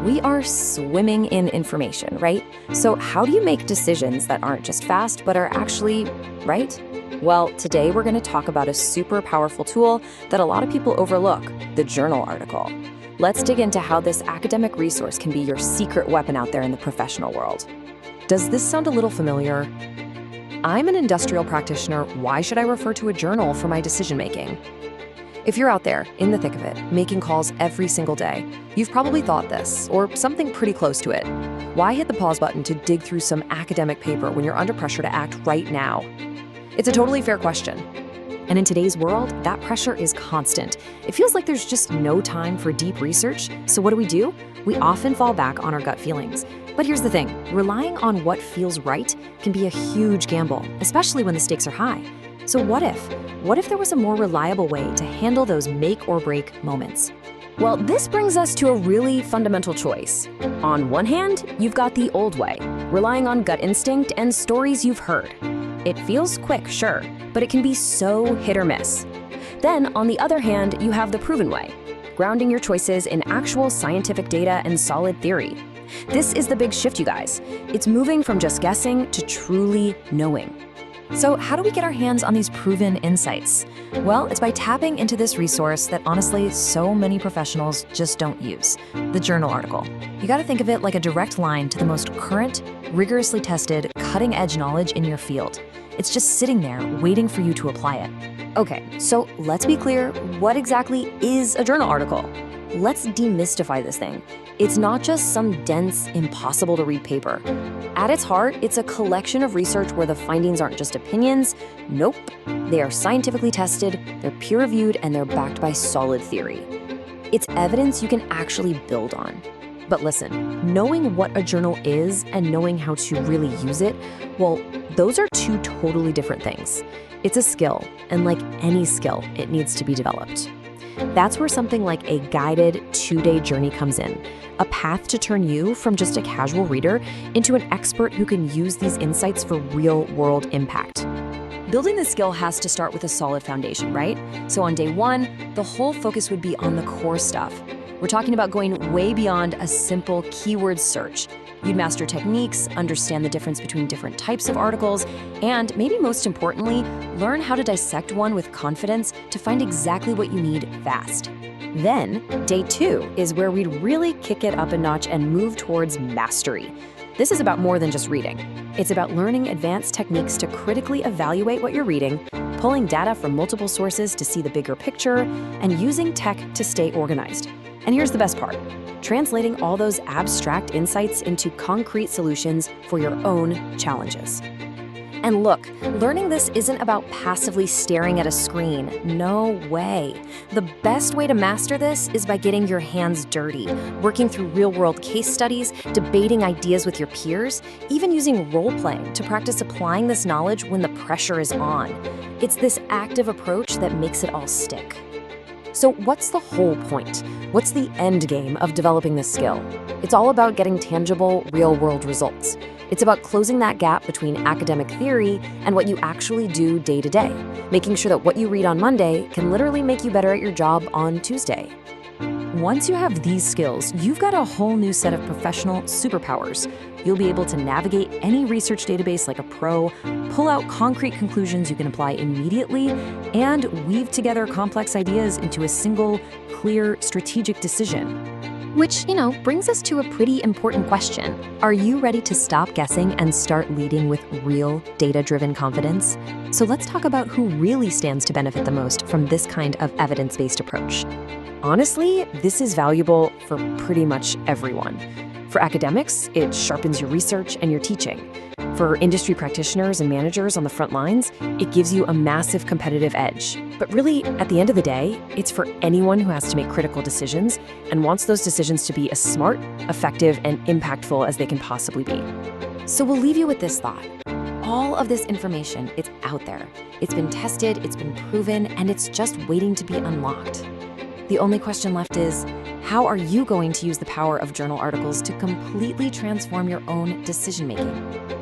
We are swimming in information, right? So how do you make decisions that aren't just fast, but are actually right? Well, today we're going to talk about a super powerful tool that a lot of people overlook, the journal article. Let's dig into how this academic resource can be your secret weapon out there in the professional world. Does this sound a little familiar? I'm an industrial practitioner. Why should I refer to a journal for my decision making? If you're out there, in the thick of it, making calls every single day, you've probably thought this, or something pretty close to it. Why hit the pause button to dig through some academic paper when you're under pressure to act right now? It's a totally fair question. And in today's world, that pressure is constant. It feels like there's just no time for deep research, so what do? We often fall back on our gut feelings. But here's the thing, relying on what feels right can be a huge gamble, especially when the stakes are high. So what if? What if there was a more reliable way to handle those make or break moments? Well, this brings us to a really fundamental choice. On one hand, you've got the old way, relying on gut instinct and stories you've heard. It feels quick, sure, but it can be so hit or miss. Then, on the other hand, you have the proven way, grounding your choices in actual scientific data and solid theory. This is the big shift, you guys. It's moving from just guessing to truly knowing. So how do we get our hands on these proven insights? Well, it's by tapping into this resource that honestly so many professionals just don't use, the journal article. You got to think of it like a direct line to the most current, rigorously tested, cutting-edge knowledge in your field. It's just sitting there waiting for you to apply it. Okay, so let's be clear, what exactly is a journal article? Let's demystify this thing. It's not just some dense, impossible to read paper. At its heart, it's a collection of research where the findings aren't just opinions. Nope, they are scientifically tested, they're peer-reviewed, and they're backed by solid theory. It's evidence you can actually build on. But listen, knowing what a journal is and knowing how to really use it, well, those are two totally different things. It's a skill, and like any skill, it needs to be developed. That's where something like a guided 2-day journey comes in, a path to turn you from just a casual reader into an expert who can use these insights for real-world impact. Building this skill has to start with a solid foundation, right? So on day 1, the whole focus would be on the core stuff. We're talking about going way beyond a simple keyword search. You'd master techniques, understand the difference between different types of articles, and maybe most importantly, learn how to dissect one with confidence to find exactly what you need fast. Then, day 2 is where we'd really kick it up a notch and move towards mastery. This is about more than just reading. It's about learning advanced techniques to critically evaluate what you're reading, pulling data from multiple sources to see the bigger picture, and using tech to stay organized. And here's the best part, translating all those abstract insights into concrete solutions for your own challenges. And look, learning this isn't about passively staring at a screen. No way. The best way to master this is by getting your hands dirty, working through real-world case studies, debating ideas with your peers, even using role-playing to practice applying this knowledge when the pressure is on. It's this active approach that makes it all stick. So what's the whole point? What's the end game of developing this skill? It's all about getting tangible, real-world results. It's about closing that gap between academic theory and what you actually do day to day, making sure that what you read on Monday can literally make you better at your job on Tuesday. Once you have these skills, you've got a whole new set of professional superpowers. You'll be able to navigate any research database like a pro, pull out concrete conclusions you can apply immediately, and weave together complex ideas into a single, clear, strategic decision. Which, brings us to a pretty important question. Are you ready to stop guessing and start leading with real, data-driven confidence? So let's talk about who really stands to benefit the most from this kind of evidence-based approach. Honestly, this is valuable for pretty much everyone. For academics, it sharpens your research and your teaching. For industry practitioners and managers on the front lines, it gives you a massive competitive edge. But really, at the end of the day, it's for anyone who has to make critical decisions and wants those decisions to be as smart, effective, and impactful as they can possibly be. So we'll leave you with this thought. All of this information, it's out there. It's been tested, it's been proven, and it's just waiting to be unlocked. The only question left is, how are you going to use the power of journal articles to completely transform your own decision-making?